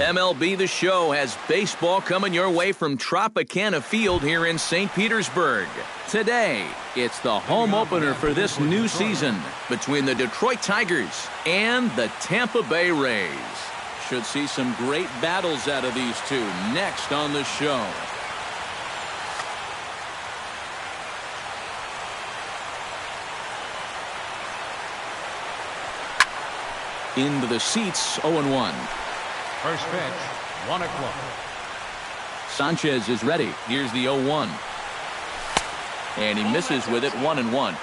MLB The Show has baseball coming your way from Tropicana Field here in St. Petersburg. Today, it's the home opener for this new season between the Detroit Tigers and the Tampa Bay Rays. Should see some great battles out of these two next on the show. Into the seats, 0-1. First pitch, 1 o'clock. Sanchez is ready. Here's the 0-1. And he misses with it, 1-1.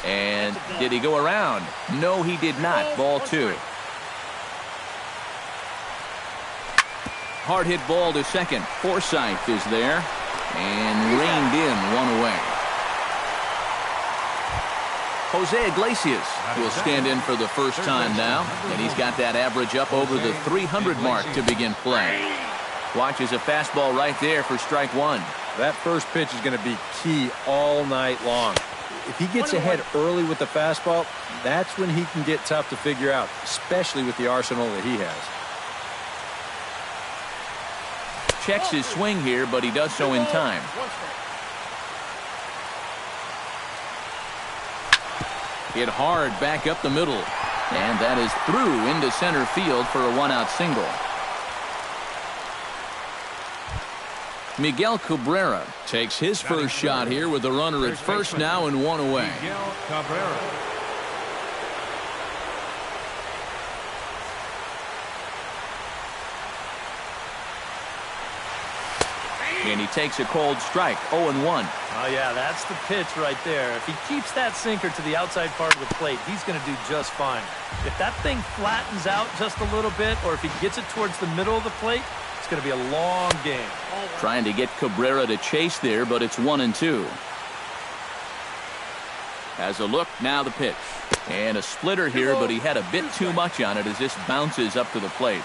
And did he go around? No, he did not. Ball 2. Hard hit ball to second. Forsythe is there. And reined in, 1 away. Jose Iglesias will stand in for the first time now, and he's got that average up over the 300 mark to begin play. Watches a fastball right there for strike 1. That first pitch is going to be key all night long. If he gets ahead early with the fastball, that's when he can get tough to figure out, especially with the arsenal that he has. Checks his swing here, but he does so in time. Hit hard back up the middle. And that is through into center field for a 1-out single. Miguel Cabrera takes his first shot here with the runner at first now and 1 away. Miguel Cabrera. And he takes a cold strike, 0-1. Oh, yeah, that's the pitch right there. If he keeps that sinker to the outside part of the plate, he's going to do just fine. If that thing flattens out just a little bit, or if he gets it towards the middle of the plate, it's going to be a long game. Trying to get Cabrera to chase there, but it's 1-2. Has a look, now the pitch. And a splitter here, but he had a bit too much on it as this bounces up to the plate.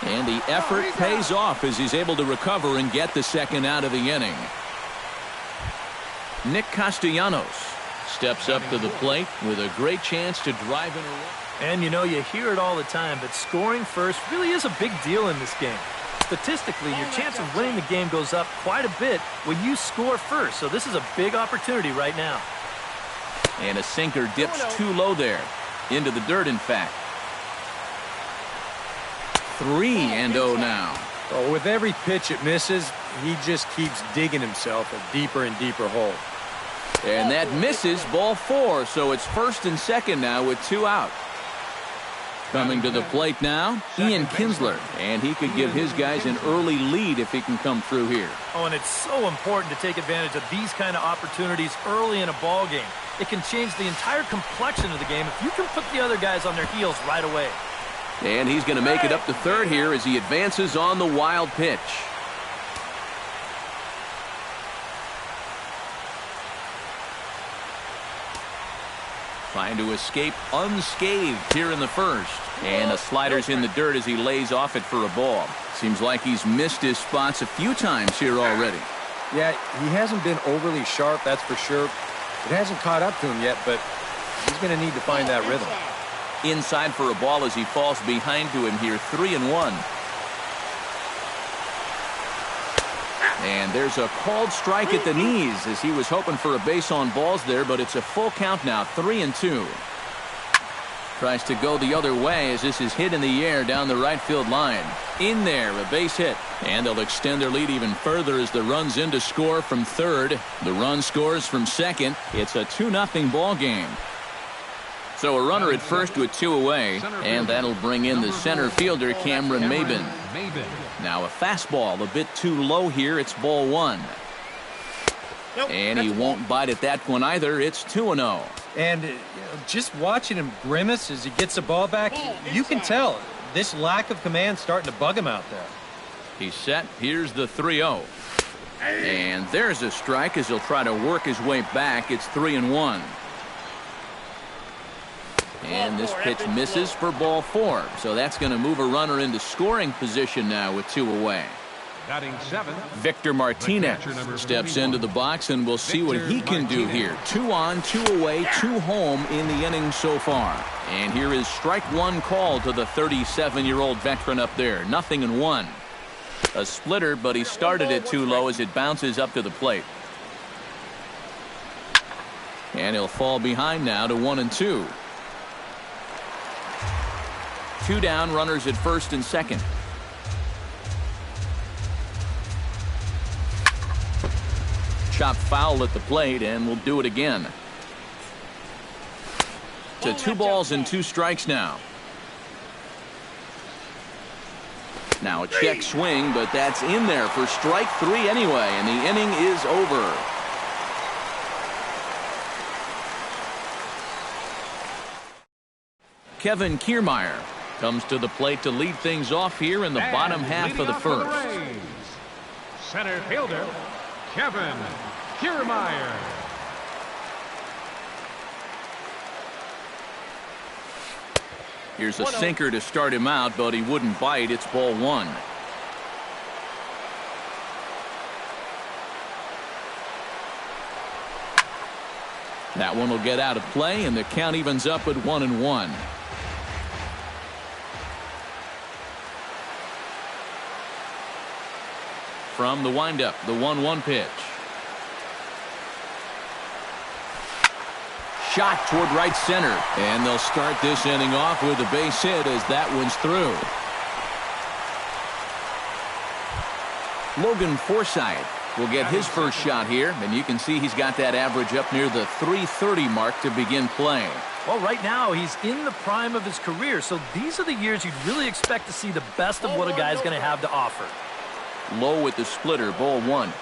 And the effort pays off as he's able to recover and get the second out of the inning. Nick Castellanos steps up to the plate with a great chance to drive in a run. And, you know, you hear it all the time, but scoring first really is a big deal in this game. Statistically, your chance of winning the game goes up quite a bit when you score first. So this is a big opportunity right now. And a sinker dips too low there. Into the dirt, in fact. 3-0 now. Oh, with every pitch it misses, he just keeps digging himself a deeper and deeper hole. And that misses, ball 4, so it's first and second now with 2 out. Coming to the plate now, Ian Kinsler, and he could give his guys an early lead if he can come through here. Oh, and it's so important to take advantage of these kind of opportunities early in a ball game. It can change the entire complexion of the game if you can put the other guys on their heels right away. And he's going to make it up to third here as he advances on the wild pitch. Trying to escape unscathed here in the first. And the slider's in the dirt as he lays off it for a ball. Seems like he's missed his spots a few times here already. Yeah, he hasn't been overly sharp, that's for sure. It hasn't caught up to him yet, but he's going to need to find that rhythm. Inside for a ball as he falls behind to him here, 3-1. And there's a called strike at the knees as he was hoping for a base on balls there, but it's a full count now, 3-2. Tries to go the other way as this is hit in the air down the right field line. In there, a base hit. And they'll extend their lead even further as the run's in to score from third. The run scores from second. It's a 2-0 ball game. So a runner at first with 2 away, and that'll bring in the center fielder, Cameron Maben. Now a fastball a bit too low here. It's ball 1. And he won't bite at that one either. It's 2-0. And just watching him grimace as he gets the ball back, you can tell this lack of command starting to bug him out there. He's set. Here's the 3-0. And there's a strike as he'll try to work his way back. It's 3-1. And this pitch misses for ball 4. So that's going to move a runner into scoring position now with 2 away. Batting 7. Victor Martinez steps into the box, and we'll see what he can do here. 2 on, 2 away, 2 home in the inning so far. And here is strike 1 called to the 37-year-old veteran up there. 0-1. A splitter, but he started it too low as it bounces up to the plate. And he'll fall behind now to 1-2. 2 down, runners at first and second. Chop foul at the plate, and we'll do it again. To 2 balls and 2 strikes now. Now a check swing, but that's in there for strike 3 anyway, and the inning is over. Kevin Kiermaier comes to the plate to lead things off here in the bottom half of the first. Center fielder, Kevin Kiermaier. Here's a sinker to start him out, but he wouldn't bite. It's ball 1. That one will get out of play, and the count evens up at 1-1. From the windup, the 1-1 pitch. Shot toward right center, and they'll start this inning off with a base hit as that one's through. Logan Forsythe will get his first shot here, and you can see he's got that average up near the .330 mark to begin play. Well, right now he's in the prime of his career, so these are the years you'd really expect to see the best of what a guy's going to have to offer. Low with the splitter, ball 1.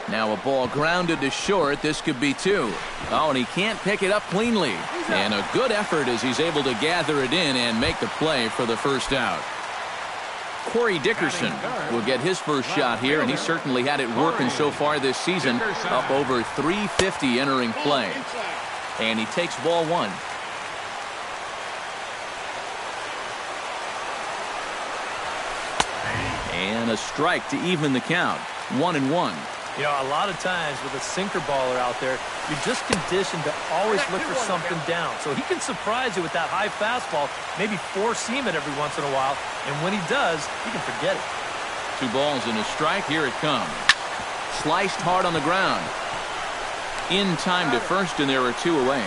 Now a ball grounded to short. This could be 2. Oh, and he can't pick it up cleanly. And a good effort as he's able to gather it in and make the play for the first out. Corey Dickerson will get his first shot here, and he certainly had it working so far this season. Up over .350 entering play. And he takes ball 1. And a strike to even the count. 1-1. You know, a lot of times with a sinker baller out there, you're just conditioned to always look for something down. So he can surprise you with that high fastball, maybe four-seam it every once in a while, and when he does, you can forget it. 2 balls and a strike. Here it comes. Sliced hard on the ground. In time to first, and there are 2 away.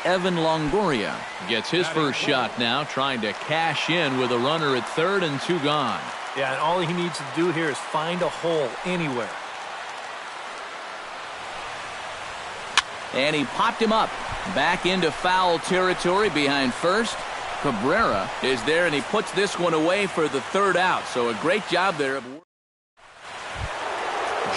Evan Longoria gets his first shot now, trying to cash in with a runner at third and 2 gone. Yeah, and all he needs to do here is find a hole anywhere. And he popped him up. Back into foul territory behind first. Cabrera is there, and he puts this one away for the 3rd out. So a great job there.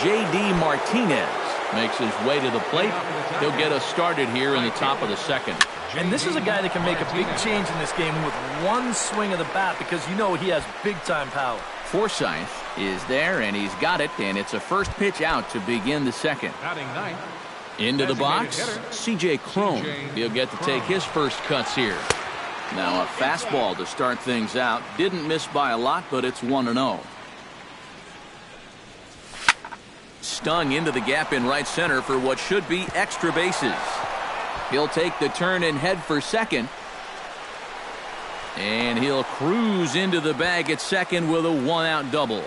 J.D. Martinez makes his way to the plate. He'll get us started here in the top of the 2nd. And this is a guy that can make a big change in this game with one swing of the bat, because you know he has big-time power. Forsythe is there, and he's got it, and it's a first pitch out to begin the 2nd. Into the box, C.J. Cron. He'll get to take his first cuts here. Now a fastball to start things out. Didn't miss by a lot, but it's 1-0. Stung into the gap in right center for what should be extra bases. He'll take the turn and head for second. And he'll cruise into the bag at second with a 1-out double.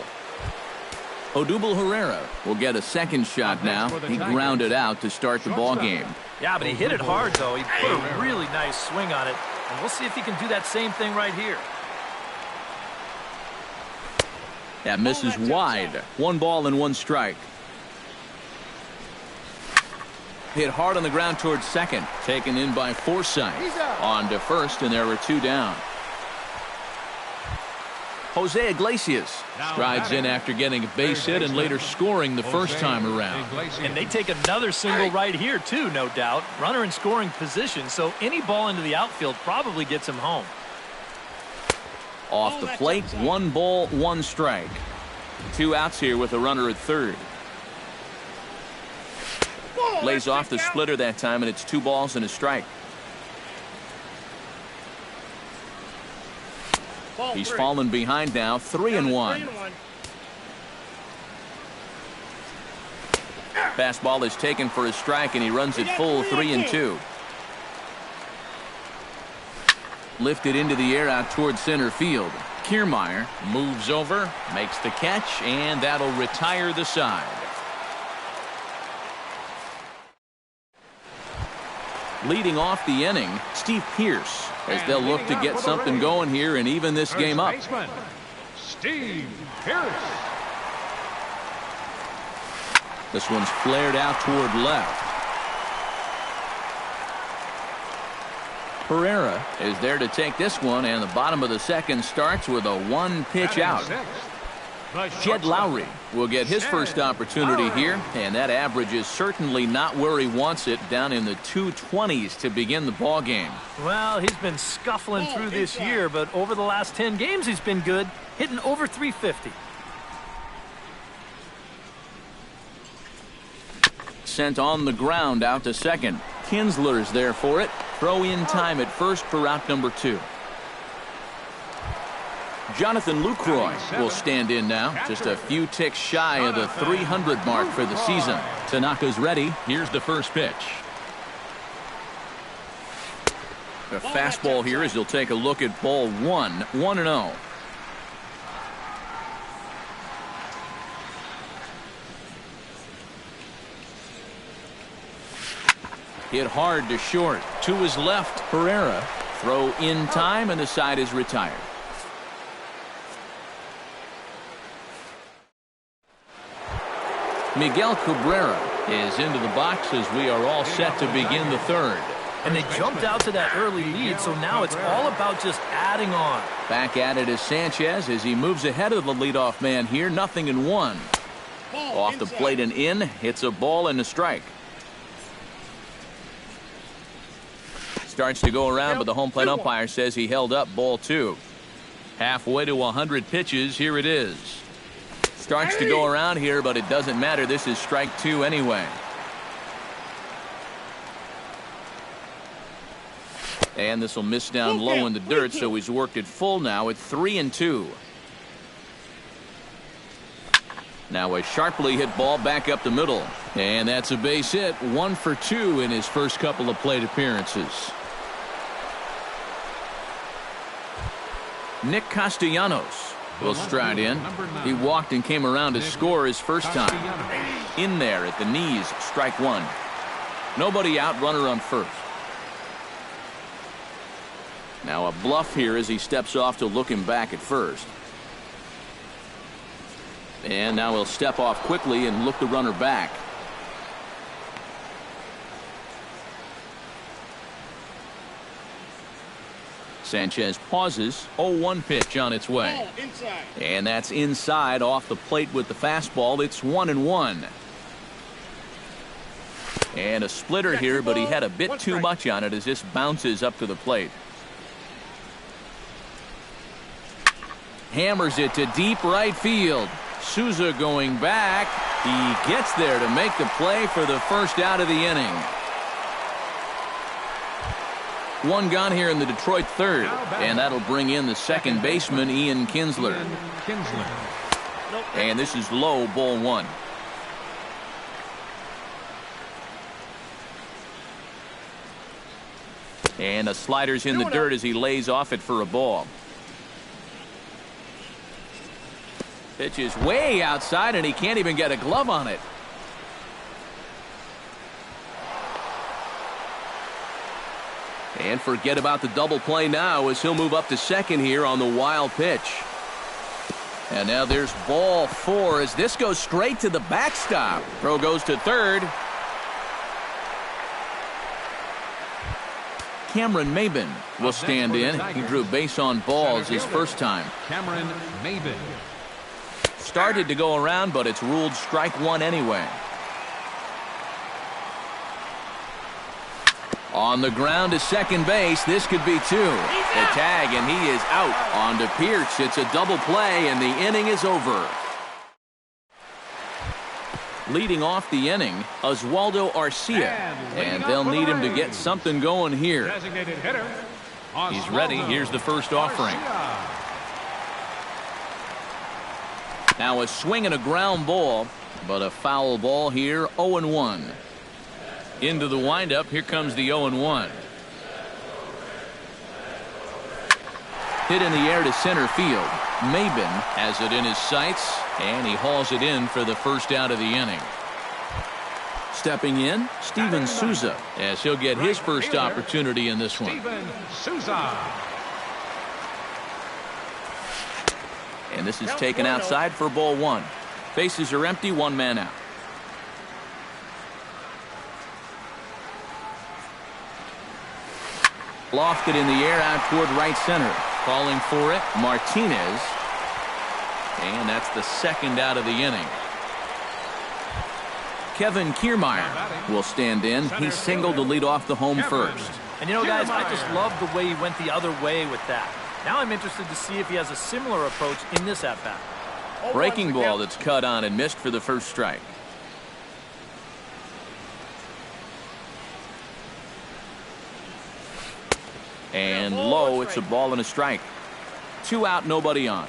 Odubel Herrera will get a second shot now. He grounded out to start the ball game. Yeah, but he hit it hard, though. He put a really nice swing on it. And we'll see if he can do that same thing right here. That misses wide. 1 ball and 1 strike. Hit hard on the ground towards second. Taken in by Forsythe. On to first, and there were 2 down. Jose Iglesias strides in after getting a base hit and later scoring the first time around. And they take another single right here, too, no doubt. Runner in scoring position, so any ball into the outfield probably gets him home. Off the plate, 1 ball, 1 strike. 2 outs here with a runner at third. Lays off the splitter that time, and it's 2 balls and a strike. He's fallen behind now, 3-1. Fastball is taken for a strike, and he runs it full, 3-2. Lifted into the air out towards center field. Kiermaier moves over, makes the catch, and that'll retire the side. Leading off the inning, Steve Pearce, as they'll look to get something going here and even this game up. Steve Pearce. This one's flared out toward left. Pereira is there to take this one, and the bottom of the second starts with a 1-pitch out. Jed Lowry will get his first opportunity here, and that average is certainly not where he wants it, down in the 220s to begin the ball game. Well, he's been scuffling through this year, but over the last 10 games he's been good, hitting over 350. Sent on the ground out to second. Kinsler's there for it. Throw in time at first for out number 2. Jonathan Lucroy will stand in now, just a few ticks shy of the 300 mark for the season. Tanaka's ready. Here's the first pitch. A fastball here as he'll take a look at ball 1, 1-0. Hit hard to short. To his left, Pereira. Throw in time, and the side is retired. Miguel Cabrera is into the box as we are all set to begin the third. And they jumped out to that early lead, so now it's all about just adding on. Back at it is Sanchez as he moves ahead of the leadoff man here. 0-1. Off the plate and in. Hits a ball and a strike. Starts to go around, but the home plate umpire says he held up ball 2. Halfway to 100 pitches. Here it is. Starts to go around here, but it doesn't matter. This is strike 2 anyway. And this will miss down low in the dirt, so he's worked it full now at 3-2. Now a sharply hit ball back up the middle. And that's a base hit. 1 for 2 in his first couple of plate appearances. Nick Castellanos will stride in. He walked and came around to score his first time. In there at the knees, strike 1. Nobody out, runner on first. Now a bluff here as he steps off to look him back at first. And now he'll step off quickly and look the runner back. Sanchez pauses. 0-1 pitch on its way. And that's inside off the plate with the fastball. It's 1-1. And a splitter here, but he had a bit too much on it as this bounces up to the plate. Hammers it to deep right field. Souza going back. He gets there to make the play for the first out of the inning. 1 gone here in the Detroit third, and that'll bring in the second baseman, Ian Kinsler. And this is low, ball 1. And a slider's in the dirt as he lays off it for a ball. Pitch is way outside, and he can't even get a glove on it. And forget about the double play now as he'll move up to second here on the wild pitch. And now there's ball 4 as this goes straight to the backstop. Throw goes to third. Cameron Maben will stand in. He drew base on balls his first time. Cameron Maben. Started to go around, but it's ruled strike 1 anyway. On the ground to second base. This could be 2. The tag, and he is out. On to Pierce. It's a double play, and the inning is over. Leading off the inning, Oswaldo Arcia. And they'll need him to get something going here. Designated hitter, He's ready. Here's the first offering. Now a swing and a ground ball, but a foul ball here, 0-1. Into the windup, here comes the 0-1. Hit in the air to center field. Maben has it in his sights, and he hauls it in for the first out of the inning. Stepping in, Steven Souza, as he'll get his first opportunity in this one. Steven Souza. And this is taken outside for ball one. Bases are empty, one man out. Lofted in the air out toward right center. Calling for it, Martinez. And that's the second out of the inning. Kevin Kiermaier will stand in. He singled to lead off the home first. And you know, guys, I just love the way he went the other way with that. Now I'm interested to see if he has a similar approach in this at-bat. Breaking ball that's cut on and missed for the first strike. And low, it's a ball and a strike. 2 out, nobody on.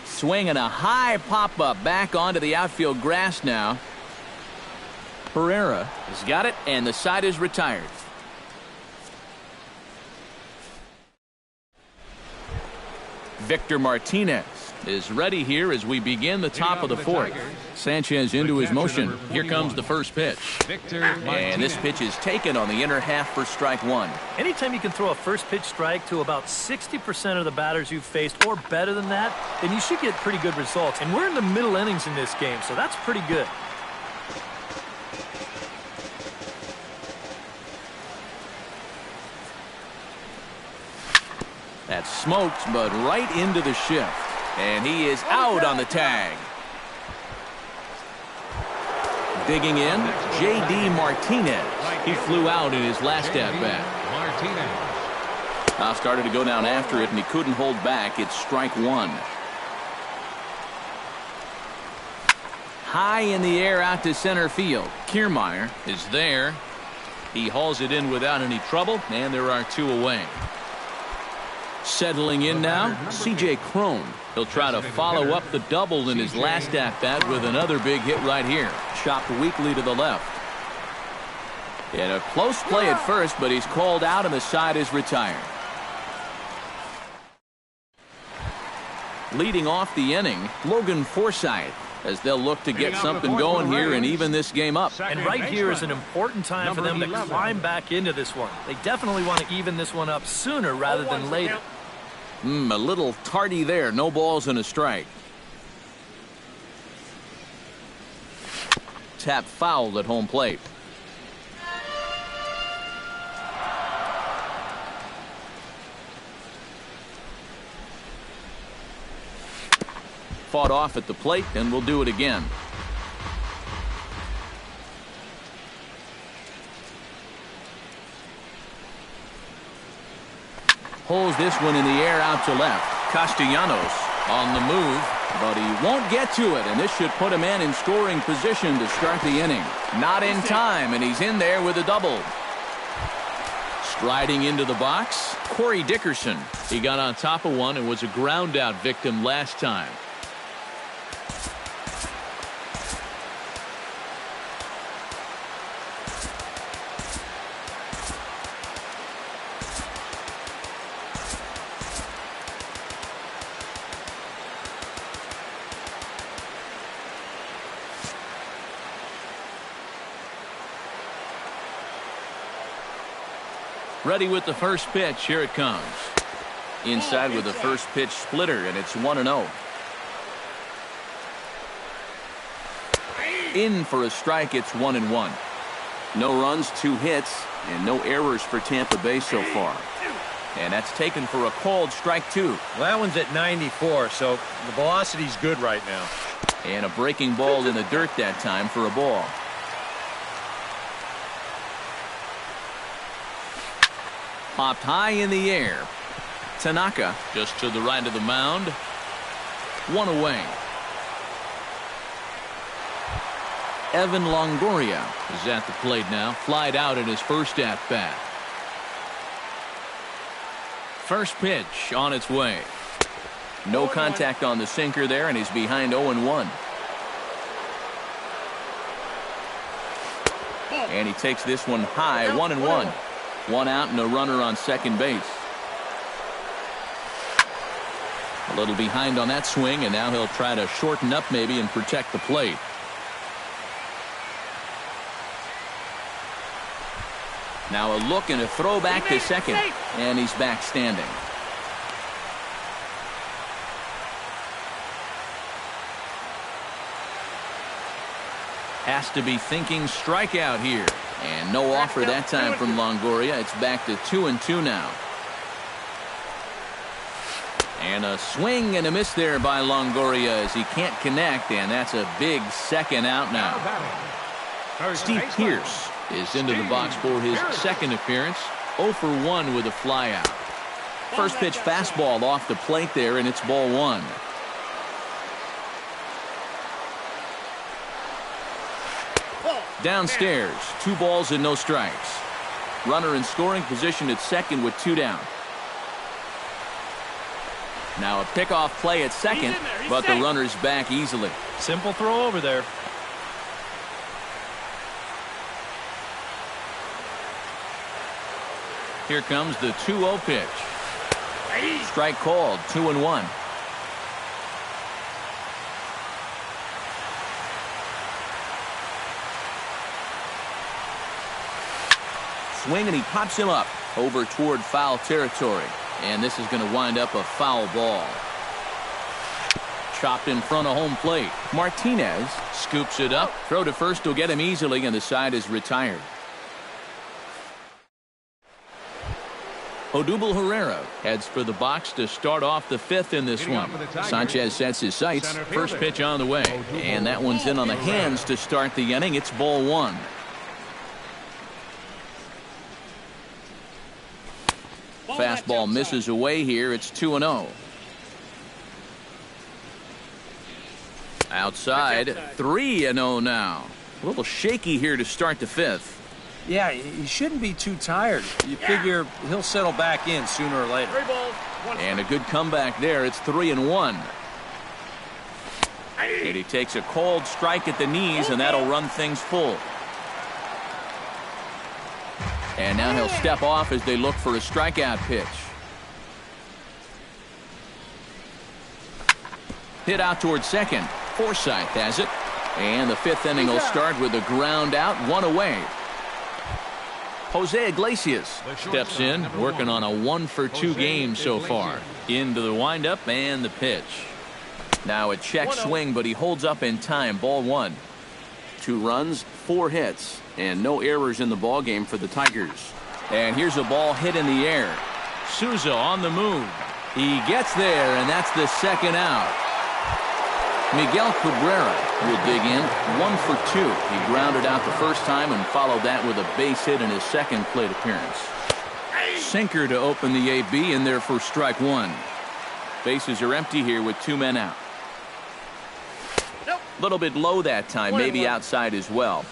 Swing and a high pop-up back onto the outfield grass now. Pereira has got it, and the side is retired. Victor Martinez is ready here as we begin the top of the fourth. Sanchez into his motion. Here comes the first pitch. And this pitch is taken on the inner half for strike one. Anytime you can throw a first pitch strike to about 60% of the batters you've faced or better than that, then you should get pretty good results. And we're in the middle innings in this game, so that's pretty good. That smoked, but right into the shift. And he is out on the tag. Digging in, J.D. Martinez. He flew out in his last at-bat. Martinez. Now started to go down after it, and he couldn't hold back. It's strike one. High in the air out to center field. Kiermaier is there. He hauls it in without any trouble, and there are 2 away. Settling in now, C.J. Cron. He'll try to follow up the double in his last at-bat with another big hit right here. Chopped weakly to the left. And a close play at first, but he's called out and the side is retired. Leading off the inning, Logan Forsythe, as they'll look to get something going here and even this game up. And right here is an important time for them to climb back into this one. They definitely want to even this one up sooner rather than later. A little tardy there. No balls and a strike. Tap fouled at home plate. Fought off at the plate, and we'll do it again. Pulls this one in the air out to left. Castellanos on the move, but he won't get to it, and this should put a man in scoring position to start the inning. Not in time, and he's in there with a double. Striding into the box, Corey Dickerson. He got on top of one and was a ground out victim last time. Ready with the first pitch. Here it comes. Inside with the first pitch splitter, and it's 1-0. In for a strike. It's 1-1. No runs, 2 hits, and no errors for Tampa Bay so far. And that's taken for a called strike 2. Well, that one's at 94, so the velocity's good right now. And a breaking ball in the dirt that time for a ball. Popped high in the air. Tanaka just to the right of the mound. One away. Evan Longoria is at the plate now. Flied out in his first at-bat. First pitch on its way. No contact on the sinker there, and he's behind 0-1. And he takes this one high, 1-1. One out and a runner on second base. A little behind on that swing, and now he'll try to shorten up maybe and protect the plate. Now a look and a throw back to second, and he's back standing. Has to be thinking strikeout here. And no offer that time from Longoria. It's back to 2-2 now. And a swing and a miss there by Longoria as he can't connect, and that's a big second out now. Steve Pearce is into the box for his second appearance. 0 for 1 with a flyout. First pitch fastball off the plate there, and it's ball one. Downstairs, 2 balls and no strikes. Runner in scoring position at second with 2 down. Now a pickoff play at second, but the runner's back easily. Simple throw over there. Here comes the 2-0 pitch. Strike called, 2-1. Swing, and he pops him up over toward foul territory. And this is going to wind up a foul ball. Chopped in front of home plate. Martinez scoops it up. Throw to first will get him easily, and the side is retired. Odubel Herrera heads for the box to start off the 5th in this one. Sanchez sets his sights. First pitch on the way. And that one's in on the hands to start the inning. It's ball one. Fastball misses away here. It's 2-0. Outside, 3-0 now. A little shaky here to start the 5th. Yeah, he shouldn't be too tired. You figure he'll settle back in sooner or later. And a good comeback there. It's 3-1. And he takes a called strike at the knees, and that'll run things full. And now he'll step off as they look for a strikeout pitch. Hit out towards second. Forsythe has it. And the 5th inning will start with a ground out, 1 away. Jose Iglesias steps in, working on a 1-for-2 game so far. Into the windup and the pitch. Now a check swing, but he holds up in time. Ball one. 2 runs, 4 hits, and no errors in the ball game for the Tigers. And here's a ball hit in the air. Souza on the move. He gets there, and that's the second out. Miguel Cabrera will dig in. 1 for 2. He grounded out the first time and followed that with a base hit in his second plate appearance. Sinker to open the AB in there for strike one. Bases are empty here with 2 men out. A little bit low that time, maybe outside as well.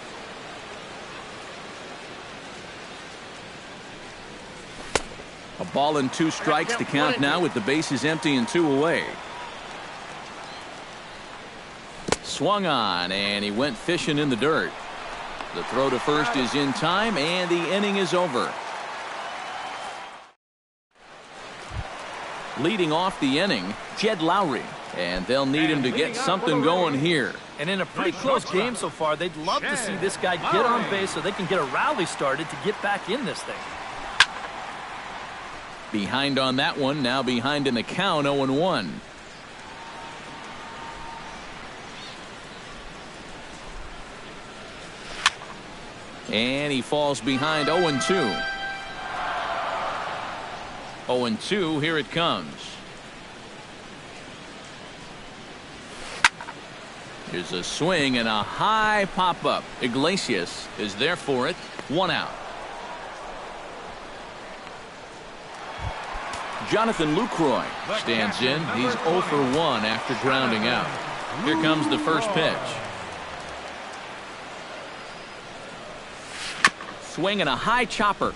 A ball and 2 strikes to count now with the bases empty and 2 away. Swung on, and he went fishing in the dirt. The throw to first is in time, and the inning is over. Leading off the inning, Jed Lowry. And they'll need him to get something going here. And in a pretty close game so far, they'd love to see this guy get on base so they can get a rally started to get back in this thing. Behind on that one, now behind in the count, 0-1. And he falls behind 0-2. 0-2, here it comes. Here's a swing and a high pop-up. Iglesias is there for it. 1 out. Jonathan Lucroy stands in. He's 0 for 1 after grounding out. Here comes the first pitch. Swing and a high chopper.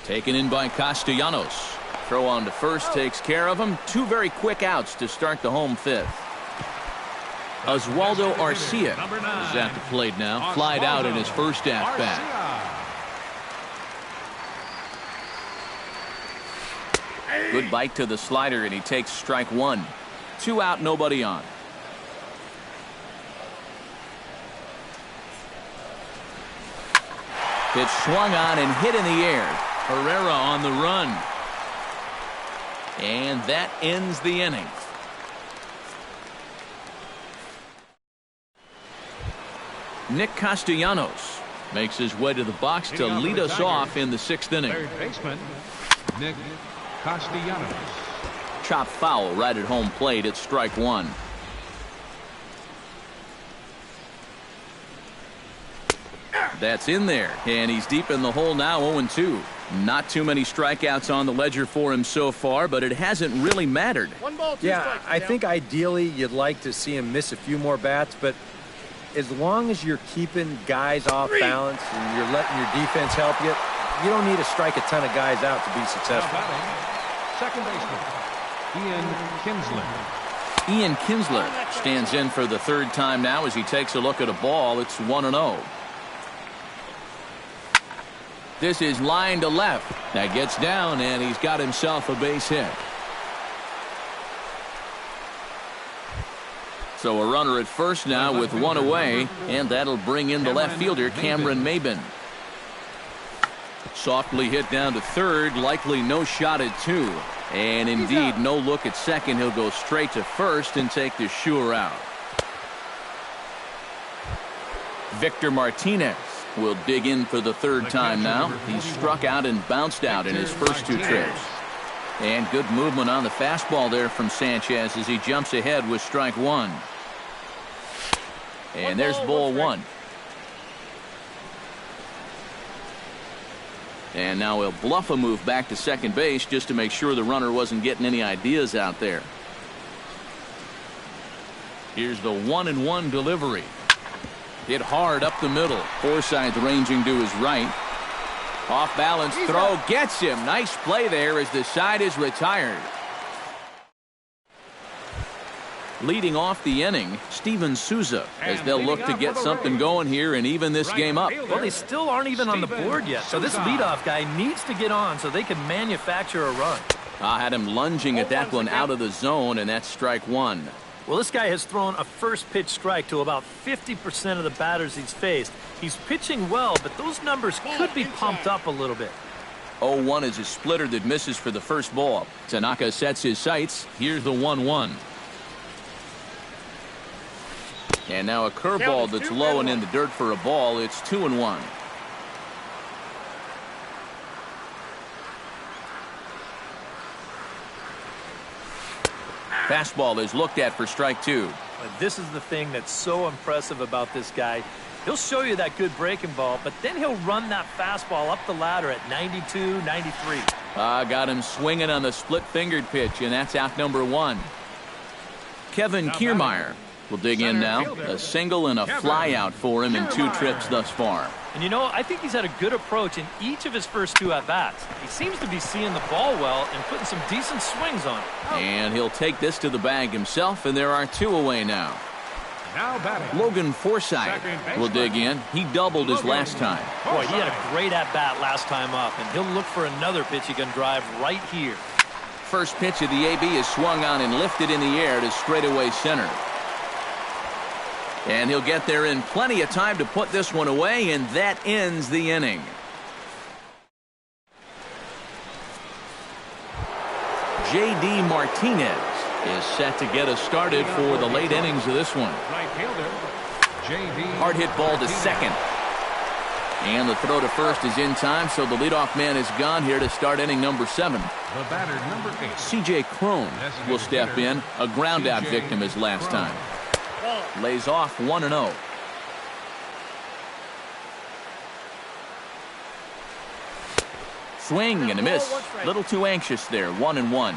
Taken in by Castellanos. Throw on to first takes care of him. 2 very quick outs to start the home 5th. Oswaldo Arcia is at the plate now. Flied out in his first at-bat. Good bite to the slider, and he takes strike 1. 2 out, nobody on. Pitch swung on and hit in the air. Herrera on the run. And that ends the inning. Nick Castellanos makes his way to the box to lead us off in the 6th inning. Third baseman, Nick Castellanos. Chop foul right at home plate. It's strike 1. That's in there, and he's deep in the hole now. 0-2. Not too many strikeouts on the ledger for him so far, but it hasn't really mattered. Yeah, I think ideally you'd like to see him miss a few more bats, but as long as you're keeping guys off balance and you're letting your defense help you, you don't need to strike a ton of guys out to be successful. Second baseman, Ian Kinsler. Ian Kinsler stands in for the 3rd time now as he takes a look at a ball. It's 1-0. This is line to left. That gets down, and he's got himself a base hit. So a runner at first now with 1 away, and that'll bring in the left fielder, Cameron Maybin. Softly hit down to 3rd, likely no shot at 2. And indeed, no look at 2nd. He'll go straight to 1st and take the sure out. Victor Martinez will dig in for the 3rd time now. He struck out and bounced out in his first 2 trips. And good movement on the fastball there from Sanchez as he jumps ahead with strike 1. And there's ball 1. And now he'll bluff a move back to second base just to make sure the runner wasn't getting any ideas out there. Here's the 1-1 delivery. Hit hard up the middle. Forsythe ranging to his right. Off balance throw gets him. Nice play there as the side is retired. Leading off the inning, Steven Souza, as they'll look to get something going here and even this game up. Well, they still aren't even on the board yet, so this leadoff guy needs to get on so they can manufacture a run. I had him lunging at that one out of the zone, and that's strike 1. Well, this guy has thrown a first pitch strike to about 50% of the batters he's faced. He's pitching well, but those numbers could be pumped up a little bit. 0-1 is a splitter that misses for the first ball. Tanaka sets his sights. Here's the 1-1. And now a curveball that's low and in the dirt for a ball. It's 2-1. Fastball is looked at for strike 2. This is the thing that's so impressive about this guy. He'll show you that good breaking ball, but then he'll run that fastball up the ladder at 92, 93. Got him swinging on the split-fingered pitch, and that's out number 1. Kevin Kiermaier will dig in now. A single and a fly out for him in 2 trips thus far. And you know, I think he's had a good approach in each of his first 2 at-bats. He seems to be seeing the ball well and putting some decent swings on it. And he'll take this to the bag himself, and there are 2 away now. Now batting, Logan Forsythe will dig in. He doubled his last time. Boy, he had a great at-bat last time up, and he'll look for another pitch he can drive right here. First pitch of the AB is swung on and lifted in the air to straightaway center. And he'll get there in plenty of time to put this one away, and that ends the inning. J.D. Martinez is set to get us started for the late innings of this one. right fielder, J.D. Hard hit ball to second. And the throw to first is in time, so the leadoff man is gone here to start inning number 7. The batter, number 8. C.J. Crone will step in. A ground-out victim his last time. Lays off 1-0. Swing and a miss. Little too anxious there. 1-1.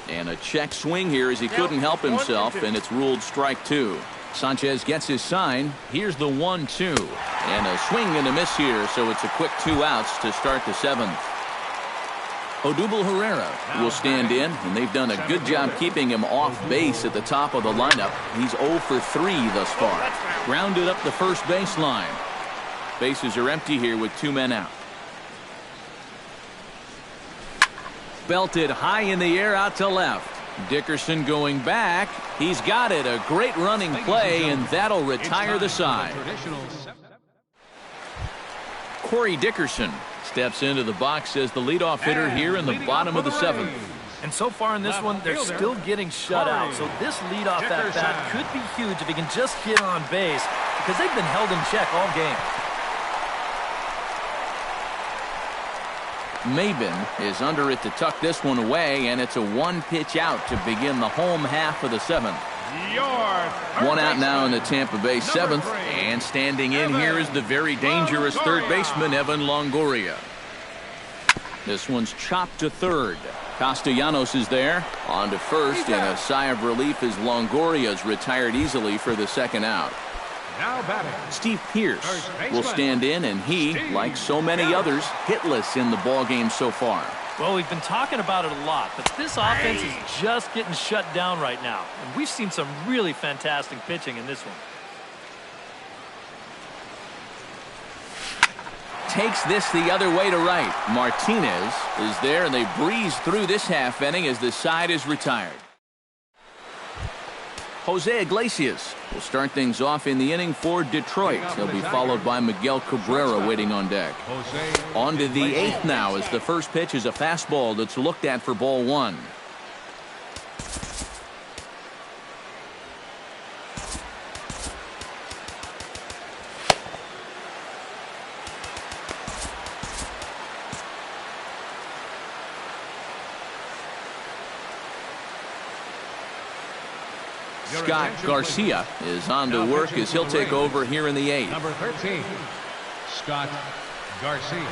And a check swing here as he couldn't help himself, and it's ruled strike 2. Sanchez gets his sign. Here's the 1-2. And a swing and a miss here, so it's a quick 2 outs to start the 7th. Odubel Herrera will stand in, and they've done a good job keeping him off base at the top of the lineup. He's 0 for 3 thus far. Grounded up the first baseline. Bases are empty here with 2 men out. Belted high in the air out to left. Dickerson going back. He's got it. A great running play, and that'll retire the side. Corey Dickerson steps into the box as the leadoff hitter here in the bottom of the 7th. And so far in this one, they're still getting shut out. So this leadoff at bat could be huge if he can just hit on base, because they've been held in check all game. Maben is under it to tuck this one away, and it's a 1-pitch out to begin the home half of the 7th. 1 out now in the Tampa Bay 7th, and standing in here is the very dangerous third baseman Evan Longoria. This one's chopped to third. Castellanos is there on to first, and a sigh of relief as Longoria's retired easily for the 2nd out. Now batting, Steve Pearce will stand in, and he, like so many others, hitless in the ballgame so far. Well, we've been talking about it a lot, but this offense is just getting shut down right now. And we've seen some really fantastic pitching in this one. Takes this the other way to right. Martinez is there, and they breeze through this half inning as the side is retired. Jose Iglesias will start things off in the inning for Detroit. He'll be followed by Miguel Cabrera waiting on deck. On to the 8th now as the first pitch is a fastball that's looked at for ball 1. Scott Garcia is on to work as he'll take over here in the 8th. Number 13, Scott Garcia.